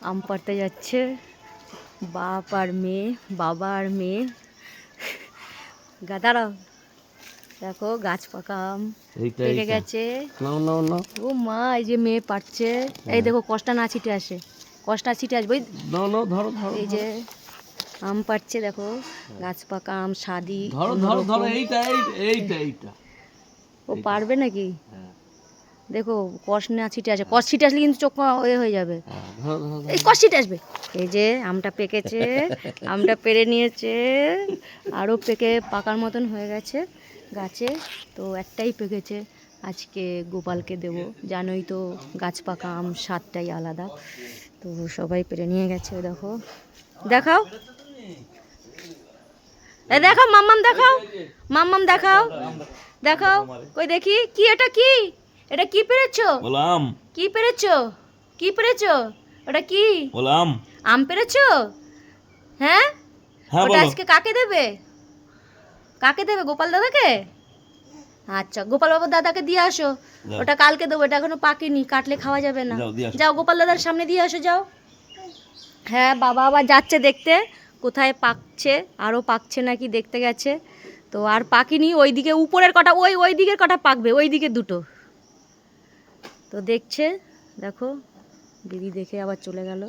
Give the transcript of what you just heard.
আম পাড়তে যাচ্ছে বাপ আর মেয়ে, বাবা আর মেয়ে। দাঁড়াও, দেখো গাছ পাকা আম পেকে গেছে। ও মা, এই যে মেয়ে পাড়ছে। এই দেখো কষ্টা না ছিটে আসে, কষ্টা ছিটে আসবে। এই যে আম পাড়ছে, দেখো গাছ পাকা আম, স্বাদি। ও পারবে নাকি? দেখো কষ না ছিটে আসে, কষ ছিটে আসলে কিন্তু চোখ হয়ে যাবে। এই কষ ছিটে আসবে। এই যে আমটা পেকেছে, আমটা পেরে নিয়েছে, আরও পেকে পাকার মতন হয়ে গেছে গাছে। তো একটাই পেকেছে, আজকে গোপালকে দেব। জানোই তো গাছ পাকা আম স্বাদটাই আলাদা। তো সবাই পেরে নিয়ে গেছে। দেখো, দেখাও, এ দেখাও মাম্মাম, দেখাও মাম্মাম, দেখাও দেখাও, কই দেখি। কি এটা? কি এটা? কি পেরেছো? কি পেরেছো? কি পেরেছো? ওটা কি? আম পেরেছো? হ্যাঁ, ওটা আজকে কাকে দেবে? কাকে দেবে? গোপাল দাদাকে? আচ্ছা, গোপাল বাবুর দাদাকে দিয়ে আসো। ওটা কালকে দেবো, এটা এখনো পাকেনি, কাটলে খাওয়া যাবে না। যাও গোপাল দাদার সামনে দিয়ে আসো, যাও। হ্যাঁ, বাবা আবার যাচ্ছে দেখতে কোথায় পাকছে, আরও পাকছে নাকি দেখতে গেছে। তো আর পাকিনি, ওইদিকে উপরের কটা, ওই দিকের কটা পাকবে, ওই দিকে দুটো। তো দেখছে, দেখো দিদি দেখে আবার চলে গেল।